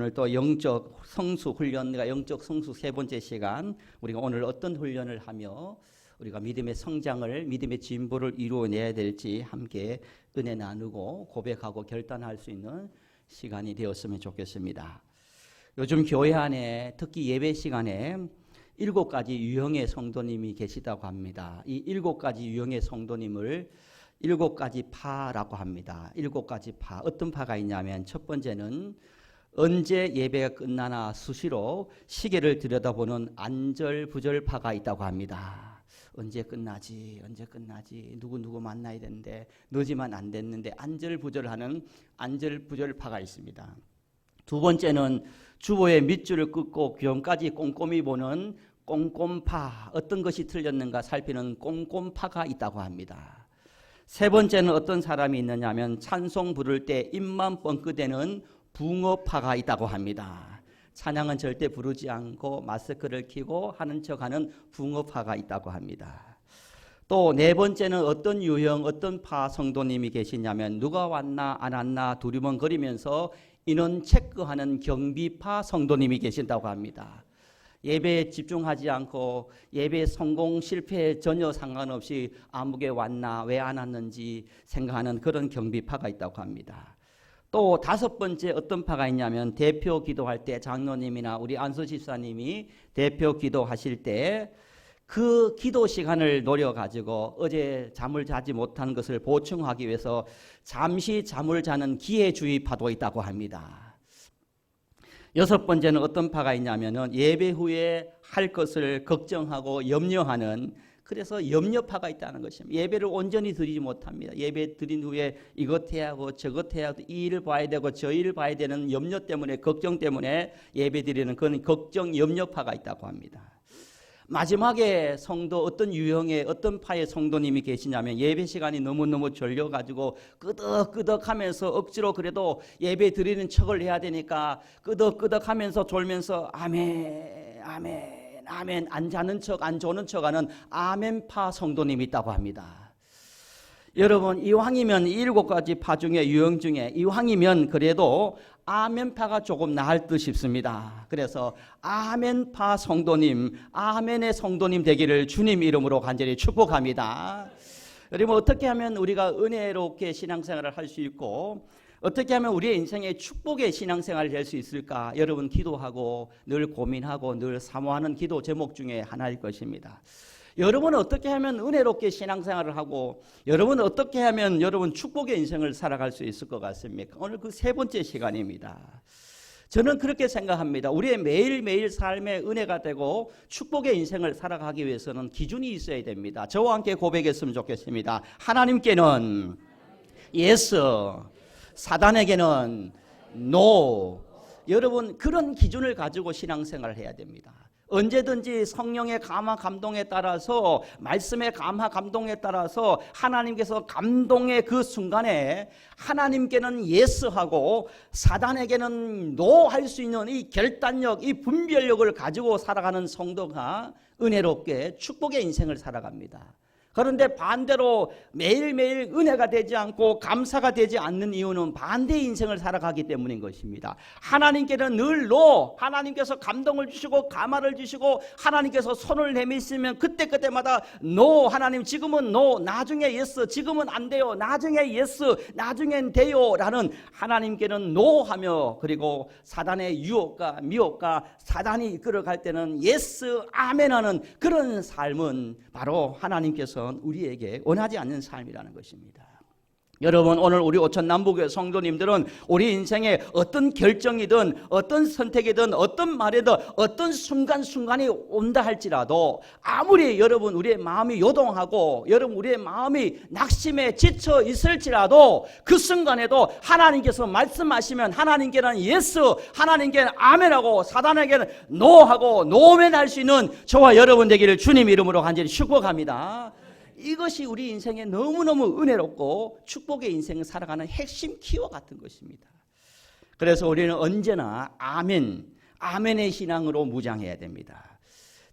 오늘 또 영적 성수 훈련과 영적 성수 세 번째 시간, 우리가 오늘 어떤 훈련을 하며 우리가 믿음의 성장을, 믿음의 진보를 이루어내야 될지 함께 은혜 나누고 고백하고 결단할 수 있는 시간이 되었으면 좋겠습니다. 요즘 교회 안에 특히 예배 시간에 7가지 유형의 성도님이 계시다고 합니다. 이 7가지 유형의 성도님을 7가지 파라고 합니다. 7가지 파. 어떤 파가 있냐면 첫 번째는 언제 예배가 끝나나 수시로 시계를 들여다보는 안절부절파가 있다고 합니다. 언제 끝나지? 누구 만나야 되는데 늦으면 안 됐는데 안절부절하는 안절부절파가 있습니다. 두 번째는 주보의 밑줄을 긋고 귀염까지 꼼꼼히 보는 꼼꼼파, 어떤 것이 틀렸는가 살피는 꼼꼼파가 있다고 합니다. 세 번째는 어떤 사람이 있느냐 하면 찬송 부를 때 입만 뻥끗대는 붕어파가 있다고 합니다. 찬양은 절대 부르지 않고 마스크를 켜고 하는 척하는 붕어파가 있다고 합니다. 또 네 번째는 어떤 유형, 어떤 파 성도님이 계시냐면 누가 왔나 안 왔나 두리번거리면서 인원 체크하는 경비파 성도님이 계신다고 합니다. 예배에 집중하지 않고 예배 성공 실패에 전혀 상관없이 아무개 왔나 왜 안 왔는지 생각하는 그런 경비파가 있다고 합니다. 또 다섯 번째 어떤 파가 있냐면 대표 기도할 때 장로님이나 우리 안수 집사님이 대표 기도하실 때 그 기도 시간을 노려가지고 어제 잠을 자지 못한 것을 보충하기 위해서 잠시 잠을 자는 기회주의파도 있다고 합니다. 여섯 번째는 어떤 파가 있냐면은 예배 후에 할 것을 걱정하고 염려하는, 그래서 염려파가 있다는 것입니다. 예배를 온전히 드리지 못합니다. 예배 드린 후에 이것 해야 하고 저것 해야 하고 이 일을 봐야 되고 저 일을 봐야 되는 염려 때문에, 걱정 때문에 예배 드리는 그런 걱정 염려파가 있다고 합니다. 마지막에 성도 어떤 유형의 어떤 파의 성도님이 계시냐면 예배 시간이 너무너무 졸려가지고 끄덕끄덕하면서 억지로 그래도 예배 드리는 척을 해야 되니까 끄덕끄덕하면서 졸면서 아멘 아멘 아멘 안 자는 척 안 조는 척하는 아멘파 성도님이 있다고 합니다. 여러분 이왕이면 7가지 파 중에 유형 중에 이왕이면 그래도 아멘파가 조금 나을 듯 싶습니다. 그래서 아멘파 성도님, 아멘의 성도님 되기를 주님 이름으로 간절히 축복합니다. 여러분 어떻게 하면 우리가 은혜롭게 신앙생활을 할 수 있고 어떻게 하면 우리의 인생에 축복의 신앙생활을 할 수 있을까? 여러분 기도하고 늘 고민하고 늘 사모하는 기도 제목 중에 하나일 것입니다. 여러분은 어떻게 하면 은혜롭게 신앙생활을 하고 여러분은 어떻게 하면 여러분 축복의 인생을 살아갈 수 있을 것 같습니까? 오늘 그 세 번째 시간입니다. 저는 그렇게 생각합니다. 우리의 매일매일 삶에 은혜가 되고 축복의 인생을 살아가기 위해서는 기준이 있어야 됩니다. 저와 함께 고백했으면 좋겠습니다. 하나님께는 yes, 사단에게는 no. 여러분 그런 기준을 가지고 신앙생활을 해야 됩니다. 언제든지 성령의 감화 감동에 따라서 말씀의 감화 감동에 따라서 하나님께서 감동의 그 순간에 하나님께는 예스하고 사단에게는 노 할 수 있는 이 결단력, 이 분별력을 가지고 살아가는 성도가 은혜롭게 축복의 인생을 살아갑니다. 그런데 반대로 매일매일 은혜가 되지 않고 감사가 되지 않는 이유는 반대의 인생을 살아가기 때문인 것입니다. 하나님께는 늘 노, 하나님께서 감동을 주시고 감화를 주시고 하나님께서 손을 내미시면 그때마다 노, 하나님 지금은 노, 나중에 예스, 지금은 안 돼요, 나중에 예스, 나중엔 돼요 라는 하나님께는 노 하며, 그리고 사단의 유혹과 미혹과 사단이 이끌어갈 때는 예스, 아멘 하는 그런 삶은 바로 하나님께서 우리에게 원하지 않는 삶이라는 것입니다. 여러분 오늘 우리 오천 남북의 성도님들은 우리 인생에 어떤 결정이든 어떤 선택이든 어떤 말이든 어떤 순간순간이 온다 할지라도 아무리 여러분 우리의 마음이 요동하고 여러분 우리의 마음이 낙심에 지쳐 있을지라도 그 순간에도 하나님께서 말씀하시면 하나님께는 예스, 하나님께는 아멘하고 사단에게는 노하고 노멘할 수 있는 저와 여러분 되기를 주님 이름으로 간절히 축복합니다. 이것이 우리 인생에 너무너무 은혜롭고 축복의 인생을 살아가는 핵심 키워 같은 것입니다. 그래서 우리는 언제나 아멘, 아멘의 신앙으로 무장해야 됩니다.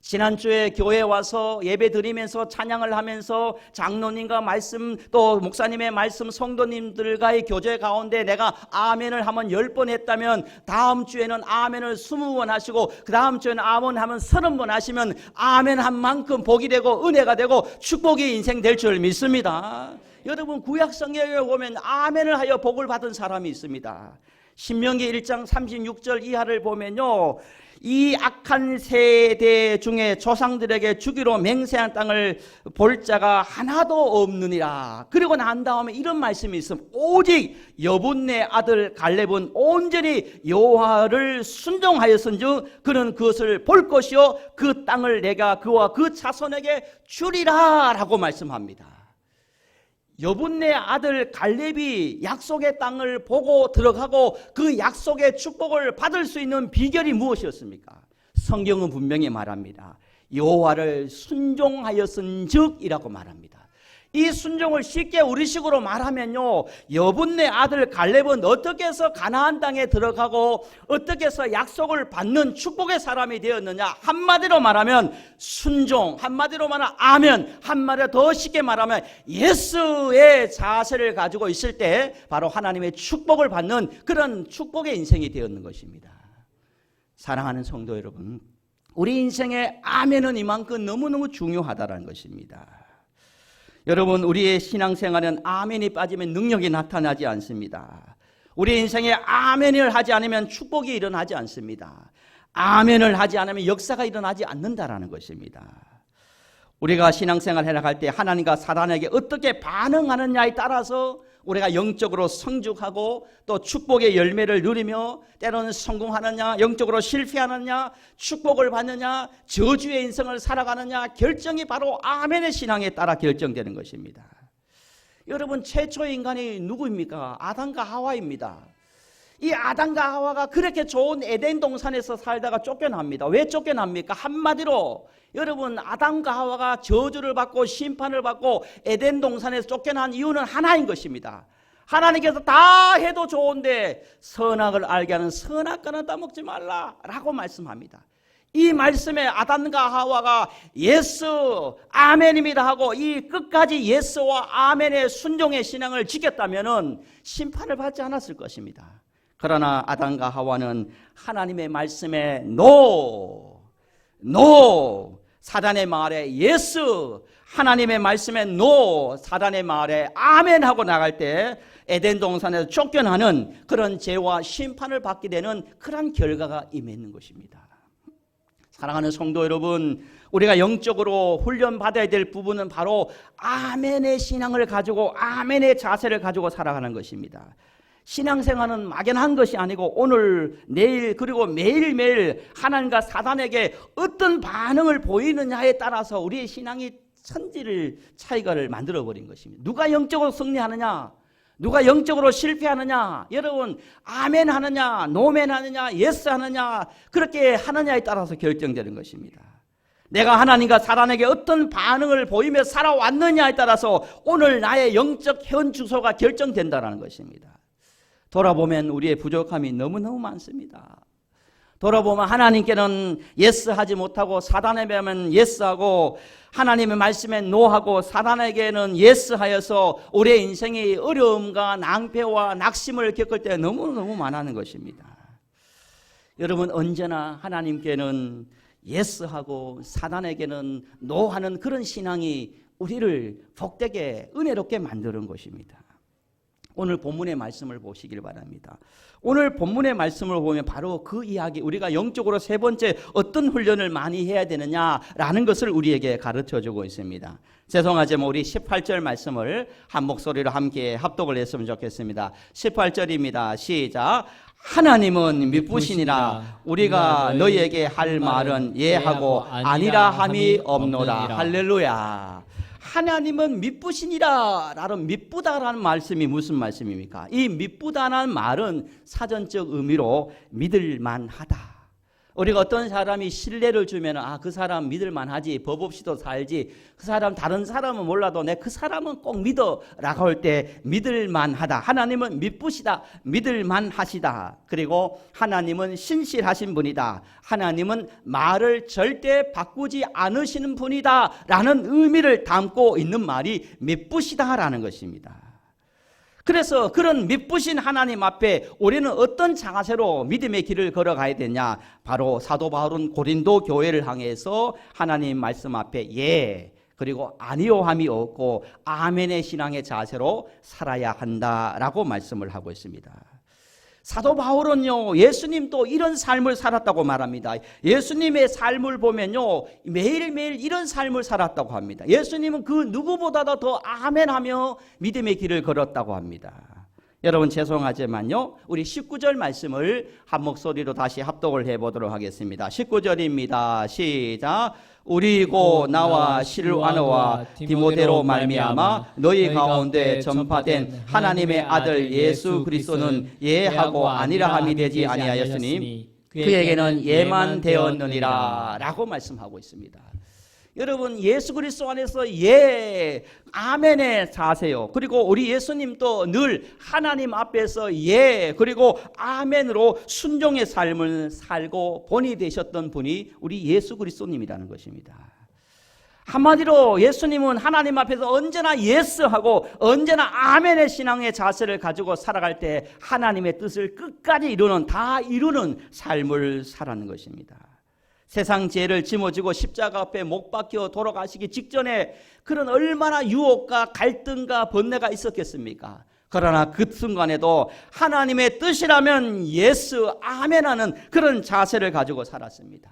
지난주에 교회 와서 예배 드리면서 찬양을 하면서 장로님과 말씀 또 목사님의 말씀 성도님들과의 교제 가운데 내가 아멘을 하면 10번 했다면 다음 주에는 아멘을 20번 하시고 그 다음 주에는 아멘 하면 30번 하시면 아멘 한 만큼 복이 되고 은혜가 되고 축복이 인생 될 줄 믿습니다. 여러분 구약 성경에 보면 아멘을 하여 복을 받은 사람이 있습니다. 신명기 1장 36절 이하를 보면요, 이 악한 세대 중에 조상들에게 주기로 맹세한 땅을 볼 자가 하나도 없느니라. 그리고 난 다음에 이런 말씀이 있습니다. 오직 여분네 아들 갈렙은 온전히 여호와를 순종하였은즉 그는 그것을 볼 것이요 그 땅을 내가 그와 그 자손에게 주리라 라고 말씀합니다. 여분네 아들 갈렙이 약속의 땅을 보고 들어가고 그 약속의 축복을 받을 수 있는 비결이 무엇이었습니까? 성경은 분명히 말합니다. 여호와를 순종하였은즉이라고 말합니다. 이 순종을 쉽게 우리식으로 말하면요, 여분네 아들 갈렙은 어떻게 해서 가나안 땅에 들어가고 어떻게 해서 약속을 받는 축복의 사람이 되었느냐, 한마디로 말하면 순종, 한마디로 말하면 아멘, 한마디로 더 쉽게 말하면 예스의 자세를 가지고 있을 때 바로 하나님의 축복을 받는 그런 축복의 인생이 되었는 것입니다. 사랑하는 성도 여러분, 우리 인생의 아멘은 이만큼 너무너무 중요하다는 것입니다. 여러분, 우리의 신앙생활은 아멘이 빠지면 능력이 나타나지 않습니다. 우리 인생에 아멘을 하지 않으면 축복이 일어나지 않습니다. 아멘을 하지 않으면 역사가 일어나지 않는다라는 것입니다. 우리가 신앙생활 해나갈 때 하나님과 사단에게 어떻게 반응하느냐에 따라서 우리가 영적으로 성숙하고 또 축복의 열매를 누리며 때로는 성공하느냐, 영적으로 실패하느냐, 축복을 받느냐, 저주의 인생을 살아가느냐, 결정이 바로 아멘의 신앙에 따라 결정되는 것입니다. 여러분, 최초의 인간이 누구입니까? 아담과 하와입니다. 이 아담과 하와가 그렇게 좋은 에덴 동산에서 살다가 쫓겨납니다. 왜 쫓겨납니까? 한마디로 여러분, 아담과 하와가 저주를 받고 심판을 받고 에덴 동산에서 쫓겨난 이유는 하나인 것입니다. 하나님께서 다 해도 좋은데 선악을 알게 하는 선악과는 따먹지 말라라고 말씀합니다. 이 말씀에 아담과 하와가 예스 아멘입니다 하고 이 끝까지 예스와 아멘의 순종의 신앙을 지켰다면 심판을 받지 않았을 것입니다. 그러나 아담과 하와는 하나님의 말씀에 노, 사단의 말에 예스, 하나님의 말씀에 노, 사단의 말에 아멘 하고 나갈 때 에덴 동산에서 쫓겨나는 그런 죄와 심판을 받게 되는 그런 결과가 임했는 것입니다. 사랑하는 성도 여러분, 우리가 영적으로 훈련받아야 될 부분은 바로 아멘의 신앙을 가지고 아멘의 자세를 가지고 살아가는 것입니다. 신앙생활은 막연한 것이 아니고 오늘, 내일 그리고 매일매일 하나님과 사단에게 어떤 반응을 보이느냐에 따라서 우리의 신앙이 천지를 차이가를 만들어버린 것입니다. 누가 영적으로 승리하느냐, 누가 영적으로 실패하느냐, 여러분 아멘 하느냐, 노멘 하느냐, 예스 하느냐, 그렇게 하느냐에 따라서 결정되는 것입니다. 내가 하나님과 사단에게 어떤 반응을 보이며 살아왔느냐에 따라서 오늘 나의 영적 현 주소가 결정된다는 것입니다. 돌아보면 우리의 부족함이 너무너무 많습니다. 돌아보면 하나님께는 예스 하지 못하고 사단에 배우면 예스하고 하나님의 말씀에 노하고 사단에게는 예스하여서 우리의 인생이 어려움과 낭패와 낙심을 겪을 때 너무너무 많다는 것입니다. 여러분, 언제나 하나님께는 예스하고 사단에게는 노하는 그런 신앙이 우리를 복되게 은혜롭게 만드는 것입니다. 오늘 본문의 말씀을 보시길 바랍니다. 오늘 본문의 말씀을 보면 바로 그 이야기, 우리가 영적으로 세 번째 어떤 훈련을 많이 해야 되느냐라는 것을 우리에게 가르쳐주고 있습니다. 죄송하지만 우리 18절 말씀을 한 목소리로 함께 합독을 했으면 좋겠습니다. 18절입니다. 시작. 하나님은 미쁘시니라. 우리가 너희에게 할 말은 예하고 아니라 함이 없노라. 할렐루야. 하나님은 미쁘시니라. 라는 미쁘다라는 말씀이 무슨 말씀입니까? 이 미쁘다라는 말은 사전적 의미로 믿을만하다, 우리가 어떤 사람이 신뢰를 주면 그 사람 믿을만하지, 법 없이도 살지, 그 사람 다른 사람은 몰라도 내 그 사람은 꼭 믿어 라고 할 때 믿을만하다. 하나님은 믿으시다, 믿을만하시다. 그리고 하나님은 신실하신 분이다. 하나님은 말을 절대 바꾸지 않으시는 분이다 라는 의미를 담고 있는 말이 믿으시다 라는 것입니다. 그래서 그런 믿으신 하나님 앞에 우리는 어떤 자세로 믿음의 길을 걸어가야 되냐? 바로 사도 바울은 고린도 교회를 향해서 하나님 말씀 앞에 예 그리고 아니요함이 없고 아멘의 신앙의 자세로 살아야 한다라고 말씀을 하고 있습니다. 사도 바울은요, 예수님도 이런 삶을 살았다고 말합니다. 예수님의 삶을 보면요, 매일매일 이런 삶을 살았다고 합니다. 예수님은 그 누구보다도 더 아멘하며 믿음의 길을 걸었다고 합니다. 여러분 죄송하지만요, 우리 19절 말씀을 한 목소리로 다시 합독을 해보도록 하겠습니다. 19절입니다. 시작. 우리고 나와 실와노와 디모데로 말미암아 너희 가운데 전파된 하나님의 아들 예수 그리스도는 예하고 아니라 함이 되지 아니하였으니 그에게는 예만 되었느니라 라고 말씀하고 있습니다. 여러분 예수 그리스도 안에서 예 아멘의 자세요. 그리고 우리 예수님도 늘 하나님 앞에서 예 그리고 아멘으로 순종의 삶을 살고 본이 되셨던 분이 우리 예수 그리스도님이라는 것입니다. 한마디로 예수님은 하나님 앞에서 언제나 예스하고 언제나 아멘의 신앙의 자세를 가지고 살아갈 때 하나님의 뜻을 끝까지 이루는, 다 이루는 삶을 살아가는 것입니다. 세상 죄를 짊어지고 십자가 앞에 못 박혀 돌아가시기 직전에 그런 얼마나 유혹과 갈등과 번뇌가 있었겠습니까? 그러나 그 순간에도 하나님의 뜻이라면 예스 아멘 하는 그런 자세를 가지고 살았습니다.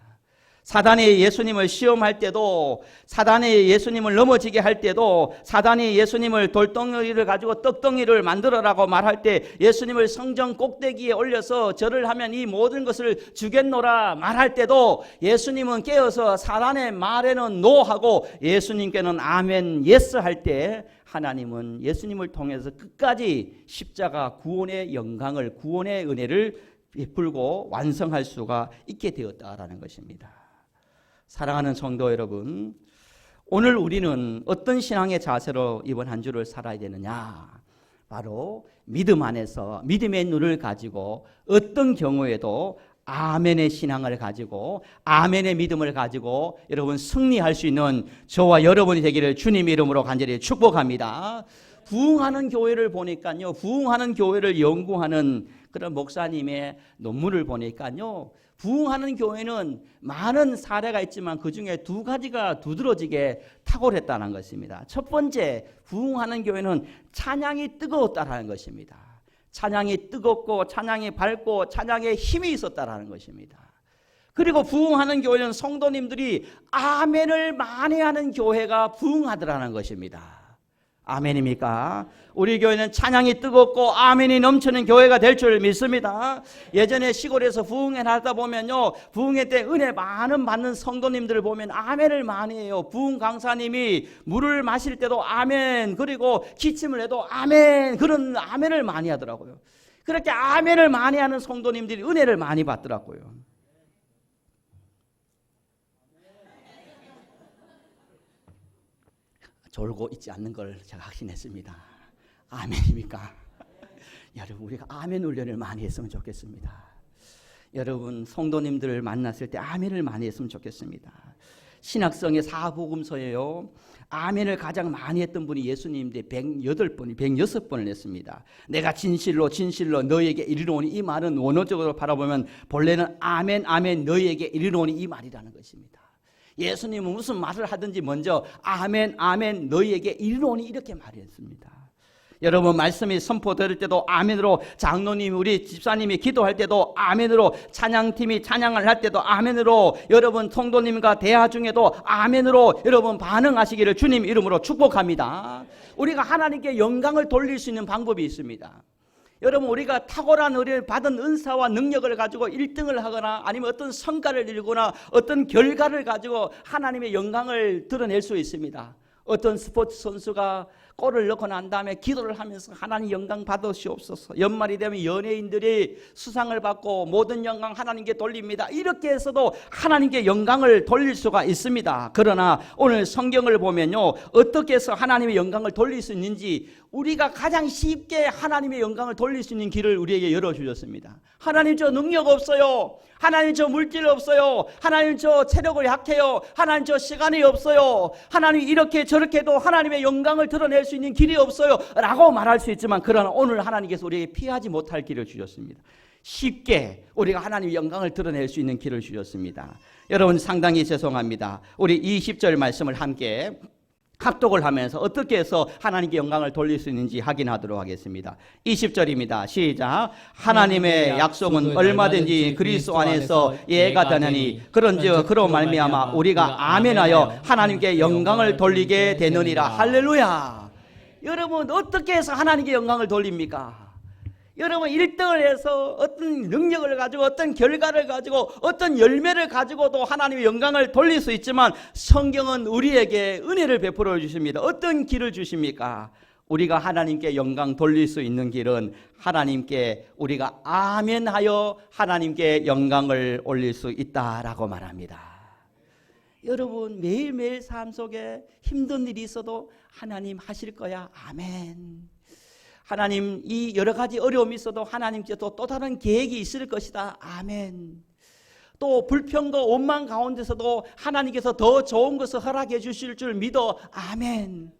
사단이 예수님을 시험할 때도, 사단이 예수님을 넘어지게 할 때도, 사단이 예수님을 돌덩이를 가지고 떡덩이를 만들어라고 말할 때 예수님을 성전 꼭대기에 올려서 절을 하면 이 모든 것을 주겠노라 말할 때도 예수님은 깨어서 사단의 말에는 노하고 예수님께는 아멘 예스 할 때 하나님은 예수님을 통해서 끝까지 십자가 구원의 영광을, 구원의 은혜를 베풀고 완성할 수가 있게 되었다라는 것입니다. 사랑하는 성도 여러분, 오늘 우리는 어떤 신앙의 자세로 이번 한 주를 살아야 되느냐? 바로 믿음 안에서 믿음의 눈을 가지고 어떤 경우에도 아멘의 신앙을 가지고 아멘의 믿음을 가지고 여러분 승리할 수 있는 저와 여러분이 되기를 주님 이름으로 간절히 축복합니다. 부흥하는 교회를 보니까요, 부흥하는 교회를 연구하는 그런 목사님의 논문을 보니까요, 부흥하는 교회는 많은 사례가 있지만 그 중에 두 가지가 두드러지게 탁월했다는 것입니다. 첫 번째, 부흥하는 교회는 찬양이 뜨거웠다는 것입니다. 찬양이 뜨겁고 찬양이 밝고 찬양에 힘이 있었다는 것입니다. 그리고 부흥하는 교회는 성도님들이 아멘을 많이 하는 교회가 부흥하더라는 것입니다. 아멘입니까? 우리 교회는 찬양이 뜨겁고 아멘이 넘치는 교회가 될 줄 믿습니다. 예전에 시골에서 부흥회 하다 보면요, 부흥회 때 은혜 많은 받는 성도님들을 보면 아멘을 많이 해요. 부흥 강사님이 물을 마실 때도 아멘, 그리고 기침을 해도 아멘, 그런 아멘을 많이 하더라고요. 그렇게 아멘을 많이 하는 성도님들이 은혜를 많이 받더라고요. 졸고 있지 않는 걸 제가 확신했습니다. 아멘입니까? 여러분, 우리가 아멘 훈련을 많이 했으면 좋겠습니다. 여러분, 성도님들을 만났을 때 아멘을 많이 했으면 좋겠습니다. 신학성의 사복음서에요, 아멘을 가장 많이 했던 분이 예수님인데 106번을 했습니다. 내가 진실로 진실로 너희에게 이르노니, 이 말은 원어적으로 바라보면 본래는 아멘 아멘 너희에게 이르노니 이 말이라는 것입니다. 예수님은 무슨 말을 하든지 먼저 아멘 아멘 너희에게 이르노니 이렇게 말했습니다. 여러분, 말씀이 선포될 때도 아멘으로, 장로님 우리 집사님이 기도할 때도 아멘으로, 찬양팀이 찬양을 할 때도 아멘으로, 여러분 성도님과 대화 중에도 아멘으로 여러분 반응하시기를 주님 이름으로 축복합니다. 우리가 하나님께 영광을 돌릴 수 있는 방법이 있습니다. 여러분, 우리가 탁월한 우리를 받은 은사와 능력을 가지고 1등을 하거나 아니면 어떤 성과를 이루거나 어떤 결과를 가지고 하나님의 영광을 드러낼 수 있습니다. 어떤 스포츠 선수가 골을 넣고 난 다음에 기도를 하면서 하나님 영광 받으시옵소서. 연말이 되면 연예인들이 수상을 받고 모든 영광 하나님께 돌립니다. 이렇게 해서도 하나님께 영광을 돌릴 수가 있습니다. 그러나 오늘 성경을 보면요, 어떻게 해서 하나님의 영광을 돌릴 수 있는지, 우리가 가장 쉽게 하나님의 영광을 돌릴 수 있는 길을 우리에게 열어주셨습니다. 하나님 저 능력 없어요. 하나님 저 물질 없어요. 하나님 저 체력을 약해요. 하나님 저 시간이 없어요. 하나님 이렇게 저렇게도 하나님의 영광을 드러낼 수 있는 길이 없어요 라고 말할 수 있지만, 그러나 오늘 하나님께서 우리에게 피하지 못할 길을 주셨습니다. 쉽게 우리가 하나님의 영광을 드러낼 수 있는 길을 주셨습니다. 여러분 상당히 죄송합니다. 우리 20절 말씀을 함께 합독을 하면서 어떻게 해서 하나님께 영광을 돌릴 수 있는지 확인하도록 하겠습니다. 20절입니다. 시작. 하나님의 약속은 얼마든지 그리스도 안에서 예가 되느니 그런즉 그로 말미암아 우리가 아멘하여 하나님께 영광을 돌리게 되느니라. 할렐루야. 여러분 어떻게 해서 하나님께 영광을 돌립니까? 여러분 1등을 해서 어떤 능력을 가지고 어떤 결과를 가지고 어떤 열매를 가지고도 하나님의 영광을 돌릴 수 있지만, 성경은 우리에게 은혜를 베풀어 주십니다. 어떤 길을 주십니까? 우리가 하나님께 영광 돌릴 수 있는 길은 하나님께 우리가 아멘하여 하나님께 영광을 올릴 수 있다라고 말합니다. 여러분 매일매일 삶 속에 힘든 일이 있어도 하나님 하실 거야. 아멘. 하나님 이 여러 가지 어려움이 있어도 하나님께서 또 다른 계획이 있을 것이다. 아멘. 또 불평과 원망 가운데서도 하나님께서 더 좋은 것을 허락해 주실 줄 믿어. 아멘.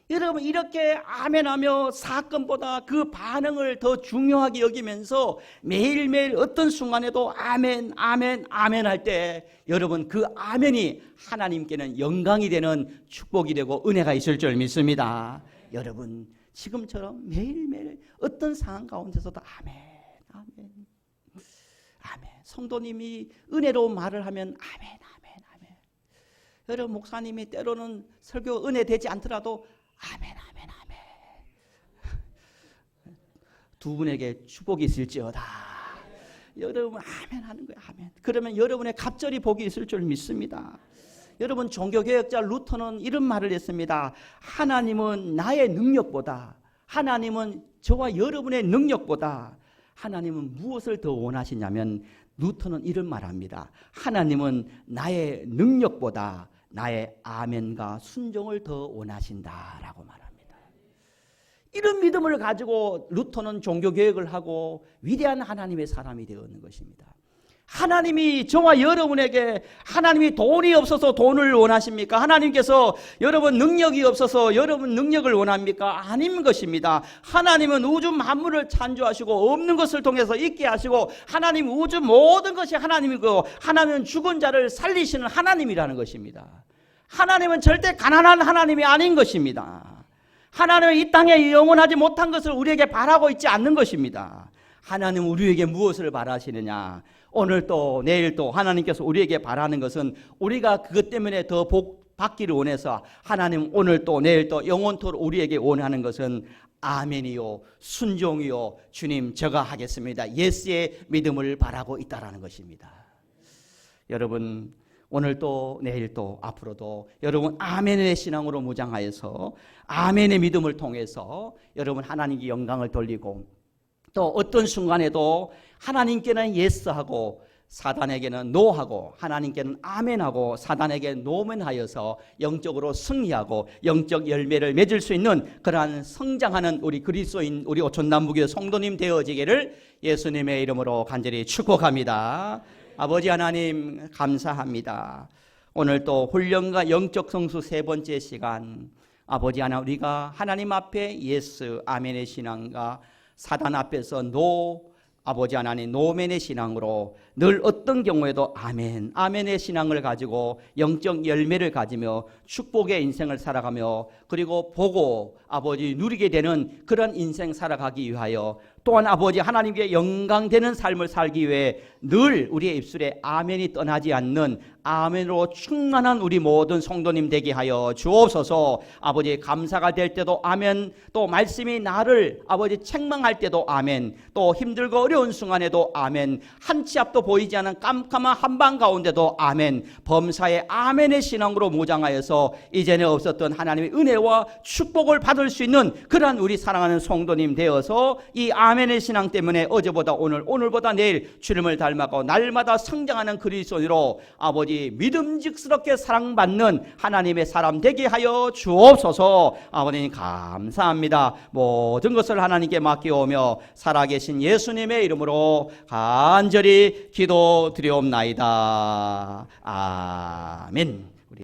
여러분 이렇게 아멘하며 사건보다 그 반응을 더 중요하게 여기면서 매일매일 어떤 순간에도 아멘 아멘 아멘 할 때, 여러분 그 아멘이 하나님께는 영광이 되는 축복이 되고 은혜가 있을 줄 믿습니다. 여러분 지금처럼 매일매일 어떤 상황 가운데서도 아멘 아멘 아멘, 성도님이 은혜로운 말을 하면 아멘 아멘 아멘. 여러분 목사님이 때로는 설교 은혜 되지 않더라도 아멘 아멘 아멘, 두 분에게 축복이 있을지어다. 여러분 아멘 하는 거예요. 아멘. 그러면 여러분의 갑절이 복이 있을 줄 믿습니다. 여러분 종교개혁자 루터는 이런 말을 했습니다. 하나님은 나의 능력보다, 하나님은 저와 여러분의 능력보다 하나님은 무엇을 더 원하시냐면, 루터는 이런 말합니다. 하나님은 나의 능력보다 나의 아멘과 순종을 더 원하신다라고 말합니다. 이런 믿음을 가지고 루터는 종교개혁을 하고 위대한 하나님의 사람이 되었는 것입니다. 하나님이 저와 여러분에게, 하나님이 돈이 없어서 돈을 원하십니까? 하나님께서 여러분 능력이 없어서 여러분 능력을 원합니까? 아닌 것입니다. 하나님은 우주 만물을 창조하시고 없는 것을 통해서 있게 하시고, 하나님 우주 모든 것이 하나님이고, 하나님은 죽은 자를 살리시는 하나님이라는 것입니다. 하나님은 절대 가난한 하나님이 아닌 것입니다. 하나님은 이 땅에 영원하지 못한 것을 우리에게 바라고 있지 않는 것입니다. 하나님은 우리에게 무엇을 바라시느냐? 오늘 또 내일 또 하나님께서 우리에게 바라는 것은, 우리가 그것 때문에 더 복 받기를 원해서 하나님 오늘 또 내일 또 영원토록 우리에게 원하는 것은 아멘이요 순종이요 주님 저가 하겠습니다, 예스의 믿음을 바라고 있다라는 것입니다. 여러분 오늘 또 내일 또 앞으로도 여러분 아멘의 신앙으로 무장하여서 아멘의 믿음을 통해서 여러분 하나님께 영광을 돌리고, 또 어떤 순간에도 하나님께는 예스하고 사단에게는 노하고, 하나님께는 아멘하고 사단에게 노멘하여서 영적으로 승리하고 영적 열매를 맺을 수 있는 그러한 성장하는 우리 그리스도인, 우리 오촌남부교회 성도님 되어지기를 예수님의 이름으로 간절히 축복합니다. 아버지 하나님 감사합니다. 오늘 또 훈련과 영적 성수 세 번째 시간, 아버지 하나님 우리가 하나님 앞에 예스 아멘의 신앙과 사단 앞에서 노, 아버지 하나님 노멘의 신앙으로 늘 어떤 경우에도 아멘, 아멘의 신앙을 가지고 영적 열매를 가지며 축복의 인생을 살아가며, 그리고 보고 아버지 누리게 되는 그런 인생 살아가기 위하여, 또한 아버지 하나님께 영광되는 삶을 살기 위해 늘 우리의 입술에 아멘이 떠나지 않는 아멘으로 충만한 우리 모든 성도님 되게 하여 주옵소서. 아버지 감사가 될 때도 아멘, 또 말씀이 나를 아버지 책망할 때도 아멘, 또 힘들고 어려운 순간에도 아멘, 한 치 앞도 보이지 않는 깜깜한 한방 가운데도 아멘, 범사의 아멘의 신앙으로 무장하여서 이전에 없었던 하나님의 은혜와 축복을 받을 수 있는 그러한 우리 사랑하는 성도님 되어서 이 아멘의 신앙 때문에 어제보다 오늘, 오늘보다 내일 주님을 닮아가고 날마다 성장하는 그리스도인으로 아버지 믿음직스럽게 사랑받는 하나님의 사람 되게 하여 주옵소서. 아버님 감사합니다. 모든 것을 하나님께 맡기오며 살아계신 예수님의 이름으로 간절히 기도드리옵나이다. 아멘.